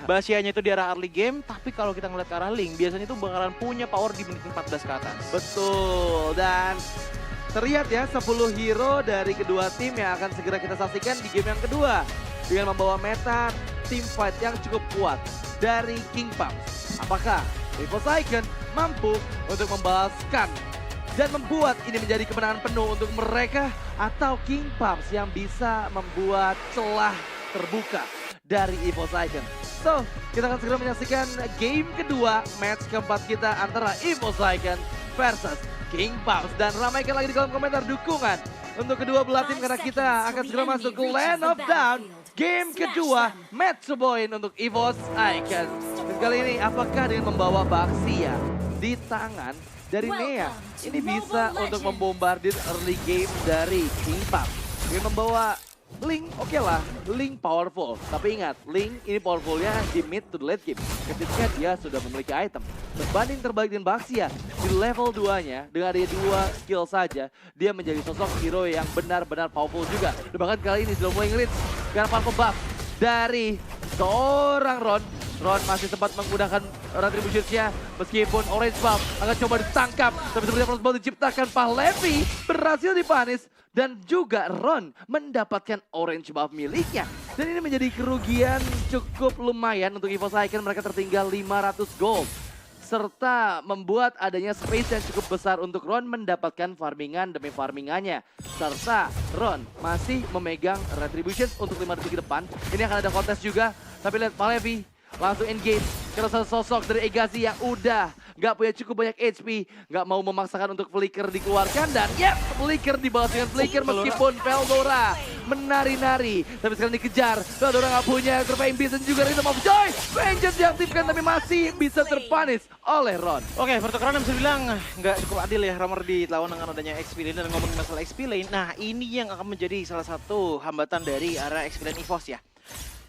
Basianya itu di arah early game, tapi kalau kita ngeliat ke arah Link, biasanya itu bakalan punya power di menit 14 ke atas. Betul, dan terlihat ya 10 hero dari kedua tim yang akan segera kita saksikan di game yang kedua. Dengan membawa meta team fight yang cukup kuat dari King Pumps. Apakah EVOS Icon mampu untuk membalaskan dan membuat ini menjadi kemenangan penuh untuk mereka? Atau King Pumps yang bisa membuat celah terbuka dari EVOS Icon? So, kita akan segera menyaksikan game kedua, match keempat kita antara EVOS Icon versus King Pumps. Dan ramaikan lagi di kolom komentar dukungan untuk kedua belah tim karena kita akan segera masuk ke Land of Down. Game kedua, match point untuk EVOS Icon. Dan kali ini apakah dengan membawa Baxia di tangan dari Nea, ini bisa untuk membombardir early game dari King Pumps. Dengan membawa Link, oke lah, Link powerful. Tapi ingat, Link ini powerfulnya di mid to the late game. Ketika dia sudah memiliki item. Berbanding terbalik dengan Baxia, di level 2-nya, dengan ada 2 skill saja, dia menjadi sosok hero yang benar-benar powerful juga. Dan bahkan kali ini sudah mulai ngerit karena powerful buff dari seorang Ron. Ron masih sempat menggunakan retribution-nya meskipun orange buff akan coba ditangkap. Tapi seperti yang harus diciptakan, Pahlevi berhasil dipanis. Dan juga Ron mendapatkan orange buff miliknya. Dan ini menjadi kerugian cukup lumayan untuk EVOS Icon. Mereka tertinggal 500 gold. Serta membuat adanya space yang cukup besar untuk Ron mendapatkan farmingan demi farmingannya. Serta Ron masih memegang retribution untuk 5 detik ke depan. Ini akan ada kontes juga. Tapi lihat Pahlevi langsung engage. Karena sosok dari Egazi yang udah gak punya cukup banyak HP, gak mau memaksakan untuk Flicker dikeluarkan, dan yep, Flicker dibalas dengan Flicker meskipun Veldora menari-nari. Tapi sekarang dikejar, Veldora gak punya, terpain Bison juga Rhythm of Joy. Vengeance diaktifkan tapi masih bisa terpanis oleh Ron. Oke, pertukaran yang bisa bilang nggak cukup adil ya Romer dilawan dengan adanya XP lane. Dan ngomongin masalah XP lane, nah ini yang akan menjadi salah satu hambatan dari arah XP lane EVOS ya.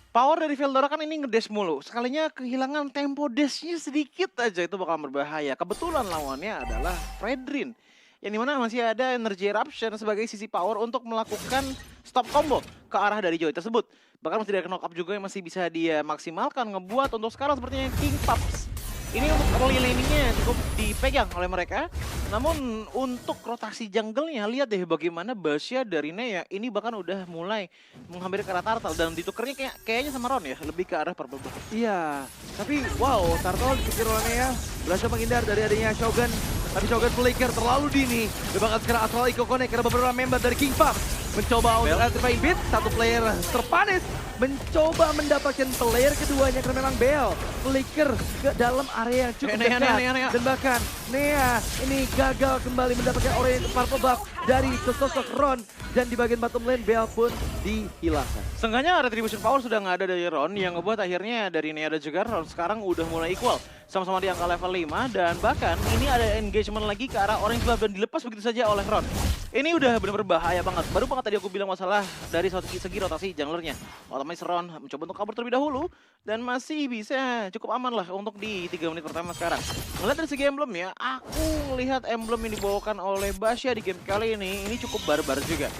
Power dari Veldora kan ini ngedash mulu. Sekalinya kehilangan tempo dashnya sedikit aja itu bakal berbahaya. Kebetulan lawannya adalah Fredrin. Yang dimana masih ada Energy Eruption sebagai sisi power untuk melakukan stop combo ke arah dari Joy tersebut. Bahkan masih ada knock up juga yang masih bisa dia maksimalkan. Ngebuat untuk sekarang sepertinya King Pumps ini untuk early laning-nya cukup dipegang oleh mereka. Namun untuk rotasi jungle-nya, lihat deh bagaimana Basya dari Nea ini bahkan udah mulai menghampiri ke arah Turtle. Dan ditukernya kayaknya sama Ron ya, lebih ke arah purple buff. Iya, tapi wow, Turtle dipikir oleh Nea berhasil menghindar dari adanya Shogun. Tapi Shogun Flicker terlalu dini. Dia bakal sekarang Astral Echo Connect karena beberapa member dari King Pumps mencoba untuk activate beat. Satu player terpanis mencoba mendapatkan player keduanya karena memang Bell Flicker ke dalam area yang cukup dekat. Dan bahkan Nea ini gagal kembali mendapatkan orange purple buff dari sosok Ron. Dan di bagian bottom lane Bell pun dihilangkan. Seenggaknya retribution power sudah nggak ada dari Ron, yang ngebuat akhirnya dari Nea dan juga Ron sekarang udah mulai equal. Sama-sama di angka level 5 dan bahkan ini ada engagement lagi ke arah orange buff dan dilepas begitu saja oleh Ron. Ini udah benar-benar bahaya banget. Baru banget tadi aku bilang masalah dari segi rotasi junglernya. Otomatis Ron mencoba untuk kabur terlebih dahulu dan masih bisa cukup aman lah untuk di 3 menit pertama sekarang. Ngelihat dari segi emblem ya, aku melihat emblem yang dibawakan oleh Basya di game kali ini cukup barbar juga.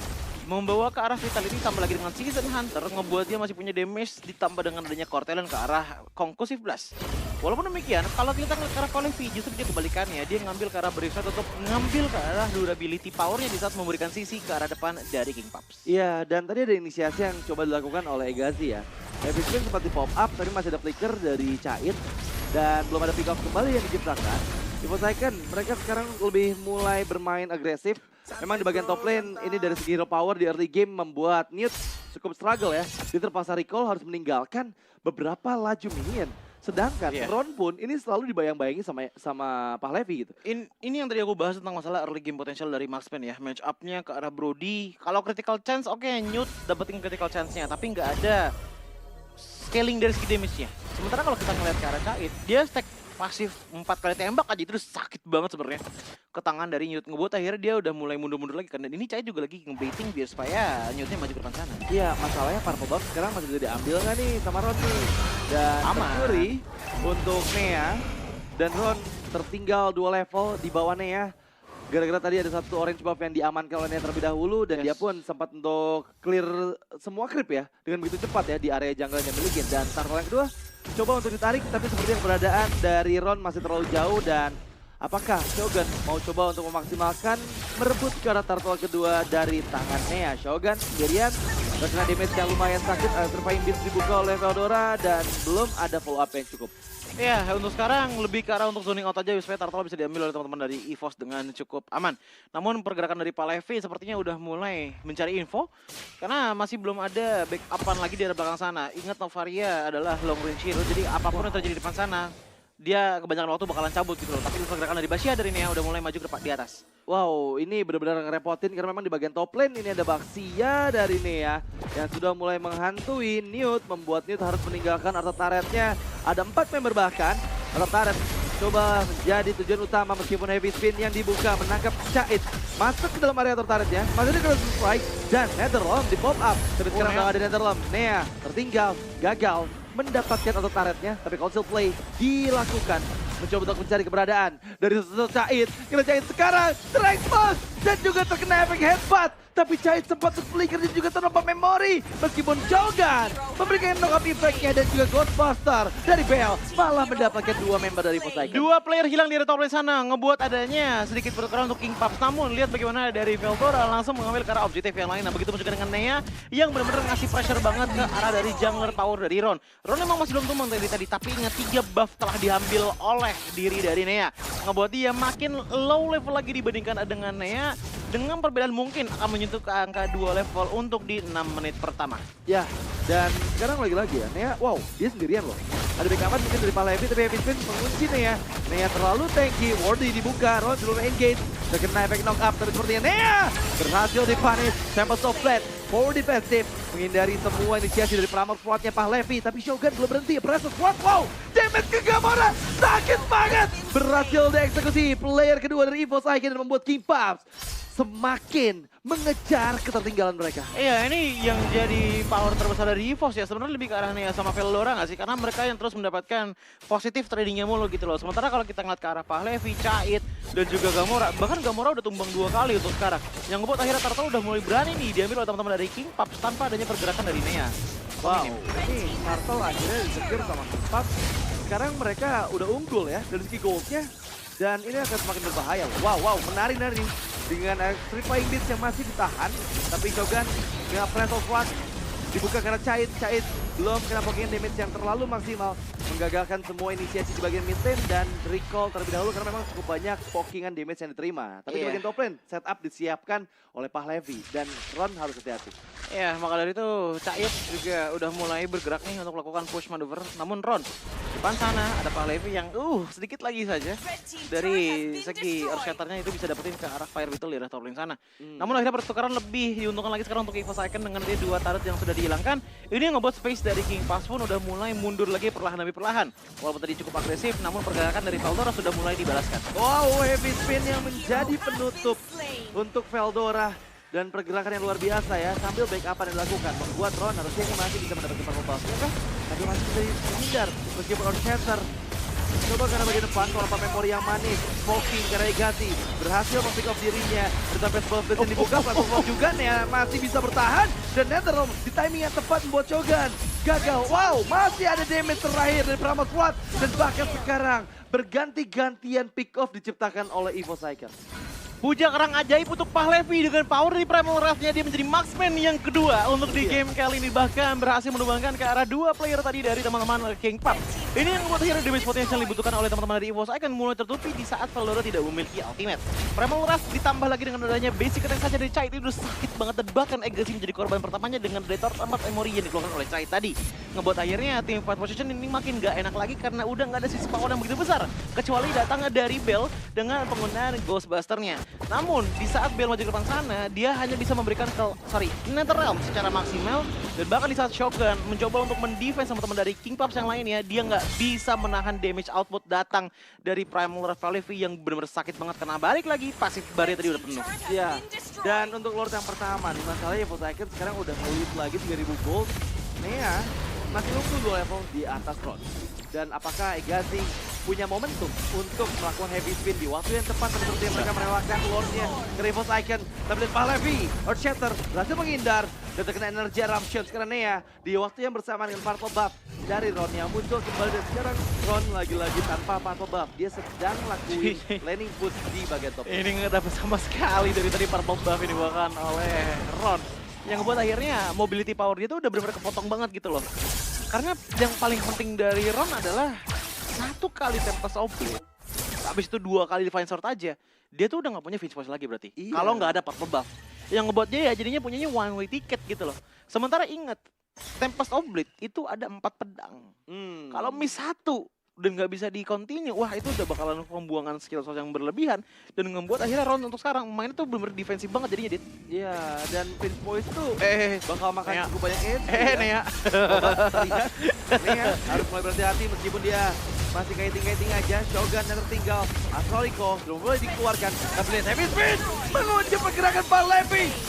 Membawa ke arah Vitality tambah lagi dengan Season Hunter, ngebuat dia masih punya damage ditambah dengan adanya Cortellen ke arah Concussive Blast. Walaupun demikian, kalau kita ngeliat ke arah Pahlevi justru dia kebalikannya. Dia ngambil ke arah Brimstone untuk ngambil ke arah durability powernya di saat memberikan sisi ke arah depan dari King Pumps. Iya, dan tadi ada inisiasi yang coba dilakukan oleh Egazi ya. Episode sempat di pop up, tapi masih ada flicker dari Cain. Dan belum ada pick off kembali yang diciptakan. EVOS Icon, mereka sekarang lebih mulai bermain agresif. Memang di bagian top lane, ini dari segi hero power di early game membuat Newt cukup struggle ya. Dia terpaksa recall harus meninggalkan beberapa laju minion. Sedangkan Ron pun ini selalu dibayang-bayangi sama Pahlevi gitu. Ini yang tadi aku bahas tentang masalah early game potential dari Marksman ya. Match up-nya ke arah Brody. Kalau critical chance, oke, Newt dapetin critical chance-nya. Tapi nggak ada scaling dari segi damage-nya. Sementara kalau kita ngeliat ke arah Cain, dia stack pasif 4 kali tembak aja itu sakit banget sebenarnya ke tangan dari Newt. Ngebuat akhirnya dia udah mulai mundur-mundur lagi karena ini Cain juga lagi nge-baiting biar supaya Newtnya maju ke depan sana. Iya, masalahnya purple buff sekarang masih bisa diambil nggak nih sama Ron nih? Dan Mercury untuk Nea dan Ron tertinggal 2 level di bawah Nea. Gara-gara tadi ada satu orange buff yang diamankan oleh Nea terlebih dahulu dan dia pun sempat untuk clear semua creep ya dengan begitu cepat ya di area jungle yang dimiliki. Dan Turtle yang kedua coba untuk ditarik, tapi sepertinya keberadaan dari Ron masih terlalu jauh dan apakah Shogun mau coba untuk memaksimalkan merebut karena turtle kedua dari tangan Nea. Shogun sendirian terkena damage yang lumayan sakit, Surviving Beast dibuka oleh Feodora dan belum ada follow up yang cukup. Ya, untuk sekarang lebih ke arah untuk zoning out aja supaya turtle bisa diambil oleh teman-teman dari EVOS dengan cukup aman. Namun pergerakan dari Palevi sepertinya udah mulai mencari info karena masih belum ada backupan lagi di arah belakang sana. Ingat Novaria adalah long range hero, jadi apapun yang terjadi di depan sana dia kebanyakan waktu bakalan cabut gitu loh. Tapi pergerakan dari Basya dari Nea udah mulai maju ke depan di atas. Wow, ini benar-benar ngerepotin karena memang di bagian top lane ini ada Baxia dari Nea yang sudah mulai menghantui Newt, membuat Newt harus meninggalkan Arthur Turret-nya. Ada 4 member bahkan. Arthur Turret coba menjadi tujuan utama meskipun heavy spin yang dibuka menangkap Cait. Masuk ke dalam area Arthur Turret-nya, masih ada strike dan Netherrealm di pop up. Tapi sekarang nggak ada Netherrealm. Nea tertinggal, gagal mendapatkan Arthur Turret-nya, tapi council play dilakukan. Mencoba untuk mencari keberadaan dari sosok Cait. Kira Cait sekarang terekspos dan juga terkena efek headbutt. Tapi Cait sempat flicker dan juga terdapat memori. Meskipun Shogun memberikan knock-up effect-nya dan juga Ghostbuster dari Bell malah mendapatkan 2 member dari Poseidon. 2 player hilang di top lane sana, ngebuat adanya sedikit pertukaran untuk King Paps. Namun lihat bagaimana dari Feldora langsung mengambil ke arah objektif yang lain. Nah begitu juga dengan Nea yang benar-benar ngasih pressure banget ke arah dari jungler power dari Ron. Ron memang masih belum tumbang tadi, tapi ingat 3 buff telah diambil oleh diri dari Nea. Ngebuat dia makin low level lagi dibandingkan dengan Nea. Dengan perbedaan mungkin akan menyentuh ke angka 2 level untuk di 6 menit pertama. Ya, dan sekarang lagi-lagi ya, Nea, wow, dia sendirian loh. Ada backupan mungkin dari Palevi, tapi Heavy Spin mengunci Nea. Nea terlalu tanky, Wardy dibuka, Ron belum engage. Terkena efek knock up, tapi sepertinya Nea berhasil dipunish. Sample so flat, forward defensive, menghindari semua inisiasi dari Pramor Squad-nya Palevi. Tapi Shogun belum berhenti, Pressure Squad, wow, damage ke Gamora, sakit banget. Berhasil dieksekusi player kedua dari EVOS Icon dan membuat King Paps semakin mengejar ketertinggalan mereka. Iya, ini yang jadi power terbesar dari EVOS ya. Sebenarnya lebih ke arah Nea sama Veldora nggak sih? Karena mereka yang terus mendapatkan positif tradingnya mulu gitu loh. Sementara kalau kita ngeliat ke arah Pahlevi, Cait, dan juga Gamora. Bahkan Gamora udah tumbang 2 kali untuk sekarang. Yang ngebuat akhirnya Turtle udah mulai berani nih diambil oleh teman-teman dari King Paps tanpa adanya pergerakan dari Nea. Wow, ini Turtle akhirnya disecure sama King Paps. Sekarang mereka udah unggul ya dari segi goldnya. Dan ini akan semakin berbahaya. Wow, menarik nih. Dengan Surviving Beast yang masih ditahan. Tapi Shogun dengan Press of Blood dibuka karena Cait belum kena poking damage yang terlalu maksimal. Menggagalkan semua inisiasi di bagian mid lane dan recall terlebih dahulu karena memang cukup banyak pokingan damage yang diterima. Tapi di bagian top lane, setup disiapkan oleh Pahlevi dan Ron harus hati-hati. Ya, maka dari itu Cait juga udah mulai bergerak nih untuk melakukan push maneuver. Namun Ron, depan sana ada Pahlevi yang sedikit lagi saja dari segi Earth Shatternya itu bisa dapetin ke arah Fire Beetle di arah top lane sana. Namun akhirnya pertukaran lebih diuntungkan lagi sekarang untuk EVOS Icon dengan dia 2 turret yang sudah dihilangkan. Ini yang ngebuat space dari King Pass pun udah mulai mundur lagi perlahan demi perlahan. Walaupun tadi cukup agresif, namun pergerakan dari Veldora sudah mulai dibalaskan. Wow, heavy spin yang menjadi penutup untuk Veldora. Dan pergerakan yang luar biasa ya, sambil backupan yang dilakukan. Membuat Ron harusnya ini masih bisa mendapatkan purple ya kan? Tapi masih bisa menghindar, meskipun Earth Shatter. Coba karena bagian depan, kalau memori yang manis. Smoking karena Egasi berhasil mempick up dirinya. Dan sampai spell yang dibuka, platform juga ya masih bisa bertahan. Dan Netherrealm di timing yang tepat membuat Shogun gagal. Wow, masih ada damage terakhir dari Pramor Squad. Dan bahkan sekarang berganti-gantian pick off diciptakan oleh EVOS Icon. Puja kerang ajaib untuk Pahlevi dengan power di Primal Wrath-nya dia menjadi marksman yang kedua untuk di game kali ini. Bahkan berhasil menumbangkan ke arah 2 player tadi dari teman-teman King Paps. Ini yang membuat akhirnya damage potensial dibutuhkan oleh teman-teman dari EVOS Icon mulai tertutupi di saat Veldora tidak memiliki ultimate. Primal Wrath ditambah lagi dengan adanya basic attack saja dari Cait itu udah sakit banget dan bahkan Egasi menjadi korban pertamanya dengan Detour 4 Emory yang dikeluarkan oleh Cait tadi. Ngebuat akhirnya tim fight position ini makin gak enak lagi karena udah gak ada sisi power yang begitu besar. Kecuali datangnya dari Bell dengan penggunaan Ghostbuster-nya. Namun di saat Bell maju ke depan sana, dia hanya bisa memberikan Netherrealm secara maksimal. Dan bahkan di saat Shogun mencoba untuk mendefense sama teman dari King Paps yang lainnya, dia nggak bisa menahan damage output datang dari Primal Wrath Pahlevi yang benar-benar sakit banget. Karena balik lagi, pasif barrier tadi udah penuh. Ya, dan untuk Lord yang pertama nih, masalahnya EVOS Icon sekarang udah nge-lead lagi 3000 gold. Nea masih unggul 2 level di atas Ron. Dan apakah Egasi punya momentum untuk melakukan heavy spin di waktu yang tepat seperti mereka merelakan Lordnya ke EVOS Icon. Tapi lihat Pahlevi, Earth Shatter berhasil menghindar. Dan terkena energi eruption sekarang Nea di waktu yang bersamaan dengan purple buff dari Ron yang muncul kembali. Dan sekarang Ron lagi-lagi tanpa purple buff. Dia sedang lakuin laning push di bagian top. Ini nggak dapat sama sekali dari tadi purple buff ini bahkan oleh Ron. Yang ngebuat akhirnya mobility power dia tuh udah benar-benar kepotong banget gitu loh. Karena yang paling penting dari Ron adalah 1 kali Tempest of Blade. Habis itu 2 kali Divine Sword aja. Dia tuh udah nggak punya Finch Voice lagi berarti. Iya. Kalau nggak ada purple buff. Yang ngebuat dia ya jadinya punyanya one way ticket gitu loh. Sementara ingat, Tempest of Blade itu ada 4 pedang. Kalau miss 1 dan nggak bisa di-continue, wah itu udah bakalan pembuangan skill yang berlebihan. Dan membuat akhirnya Ron untuk sekarang mainnya tuh bener-bener defensif banget jadinya, Dit. Iya, dan Finch Voice tuh bakal makan Nea. cukup banyak HP. Nea. Terlihat, Nea harus mulai berhati-hati meskipun dia masih kaiting-kaiting aja. Shogun yang tertinggal, Astralico belum boleh dikeluarkan. Tapi lihat Heavy Spin mengunci pergerakan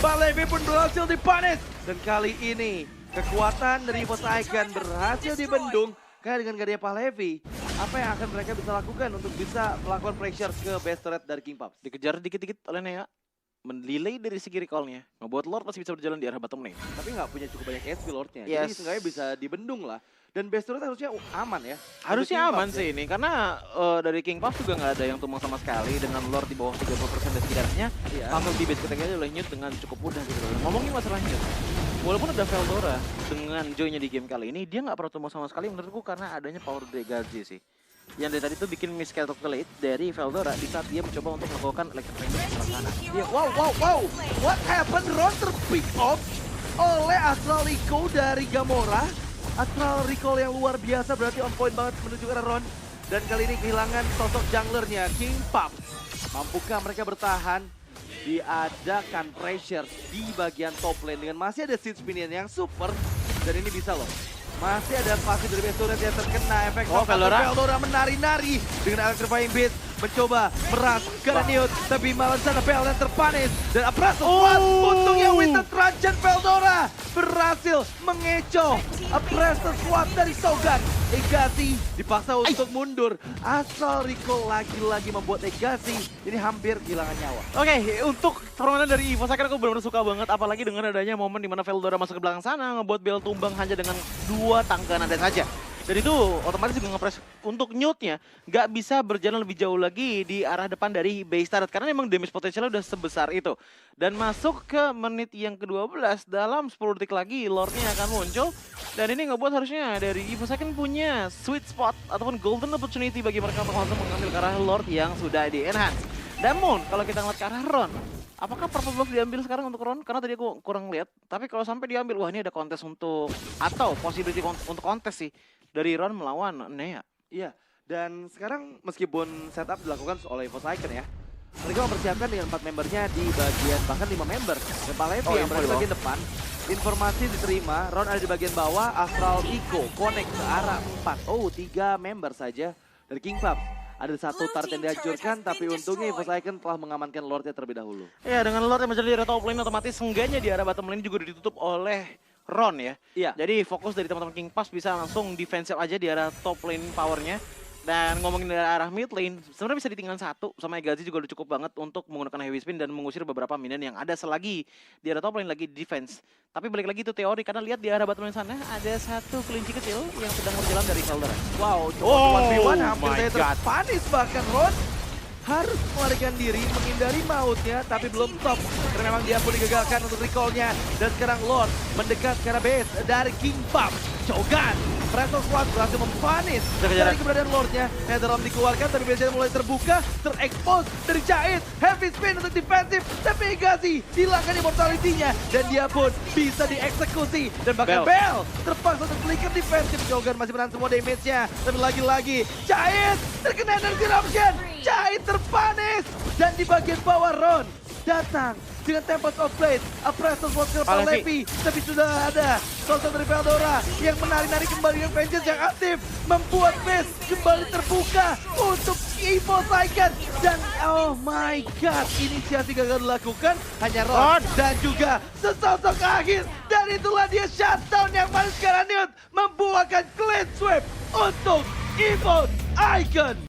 Balevi pun berhasil dipanis. Dan kali ini kekuatan dari Evos Icon berhasil dibendung. Kayak dengan gak ada Balevi, apa yang akan mereka bisa lakukan untuk bisa melakukan pressure ke base turret dari King Paps? Dikejar dikit-dikit oleh Nea. Mendelay dari segi recall-nya. Ngebuat Lord masih bisa berjalan di arah bottom lane. Tapi nggak punya cukup banyak HP Lordnya. Yes. Jadi seenggaknya bisa dibendung lah. Dan base turret harusnya aman ya. Harusnya Untuk King aman Paps sih ini, karena dari King Puff juga nggak ada yang tumbang sama sekali dengan Lord di bawah 30% dan setidaknya Iya. langsung di base ketiganya oleh Newt dengan cukup mudah gitu loh. Ngomongin masalah Newt, walaupun ada Veldora dengan joy-nya di game kali ini, dia nggak pernah tumbang sama sekali menurutku karena adanya power degradasi sih. Yang dari tadi tuh bikin miscalculate dari Veldora di saat dia mencoba untuk melakukan electric fingers ke sebelah sana. Ya, wow. What happened? Ron terpick off oleh Astral Recall dari Gamora. Astral Recall yang luar biasa berarti on point banget menuju ke arah Ron. Dan kali ini kehilangan sosok junglernya King Pup. Mampukah mereka bertahan? Diadakan pressure di bagian top lane dengan masih ada seed spinion yang super. Dan ini bisa loh. Masih ada pasif dari base turret yang terkena efek Veldora menari-nari dengan electrifying beat. Mencoba meras ke Newt, tapi malah sana Bell yang terpanis. Dan Apraso kuat, untungnya Winter Truncheon Veldora berhasil mengecoh Apraso kuat dari Shogun. Egasi dipaksa untuk mundur. Asal Rico lagi-lagi membuat Egasi ini hampir kehilangan nyawa. Oke, untuk permainan dari Evo Saker aku benar-benar suka banget, apalagi dengan adanya momen dimana Veldora masuk ke belakang sana, ngebuat Bell tumbang hanya dengan 2 tangga nada saja. Dan itu otomatis juga nge-press untuk Newt-nya nggak bisa berjalan lebih jauh lagi di arah depan dari base turret karena memang damage potensialnya udah sebesar itu. Dan masuk ke menit yang ke-12 dalam 10 detik lagi Lord-nya akan muncul. Dan ini ngebuat harusnya dari Evo Second punya sweet spot ataupun golden opportunity bagi mereka untuk langsung mengambil ke arah Lord yang sudah di-enhance. Namun kalau kita ngeliat ke arah Ron, apakah purple buff diambil sekarang untuk Ron? Karena tadi aku kurang lihat. Tapi kalau sampai diambil, wah ini ada kontes untuk, atau possibility untuk kontes sih dari Ron melawan Nea. Iya, dan sekarang meskipun setup dilakukan oleh Evos Icon ya, mereka mempersiapkan dengan 4 membernya di bagian, bahkan 5 member. Dan Palevi yang berada di bagian depan, informasi diterima, Ron ada di bagian bawah, Astral Eco connect ke arah 4. Oh, 3 member saja dari King Pup. Ada 1 turret yang dihancurkan, tapi untungnya Evos Icon telah mengamankan Lordnya terlebih dahulu. Ya, dengan Lord yang menjadi di arah top lane, otomatis sengganya di arah bottom lane juga ditutup oleh Ron ya. Iya. Jadi fokus dari teman-teman King Pass bisa langsung defensive aja di arah top lane powernya. Dan ngomongin dari arah mid lane, sebenarnya bisa ditinggal 1 sama Egazi juga udah cukup banget untuk menggunakan heavy spin dan mengusir beberapa minion yang ada selagi di arah top lane lagi defense. Tapi balik lagi itu teori karena lihat di arah bottom lane sana ada 1 kelinci kecil yang sedang berjalan dari Veldora. Wow, Oh 1v1 hampir my saya God. terpanis bahkan Ron harus melarikan diri, menghindari mautnya, tapi belum stop. Karena memang dia pun digagalkan untuk recall-nya. Dan sekarang Lord mendekat ke arah base dari King Pup. Shogun, Presto Squad berhasil mempanis dari keberadaan Lord-nya. Netherrealm dikeluarkan, tapi biasanya mulai terbuka, terekspos dari Jahit. Heavy spin untuk defensif, tapi Egasi hilangkan immortality-nya. Dan dia pun bisa dieksekusi. Dan bahkan Bell terpaksa untuk flicker defensif. Shogun masih menahan semua damage-nya. Tapi lagi-lagi, Jahit terkena energy eruption. Jahit terpanis. Dan di bagian bawah Ron datang dengan Tempest of Blade, Apraso Sword ke Palevi, tapi sudah ada sosok dari Veldora yang menari-nari kembali dengan vengeance yang aktif, membuat base kembali terbuka untuk Evo Icon. Dan oh my god, inisiasi gagal dilakukan hanya Ron dan juga sesosok akhir. Dan itulah dia shutdown yang manis sekarang Newt membuahkan clean sweep untuk Evo Icon.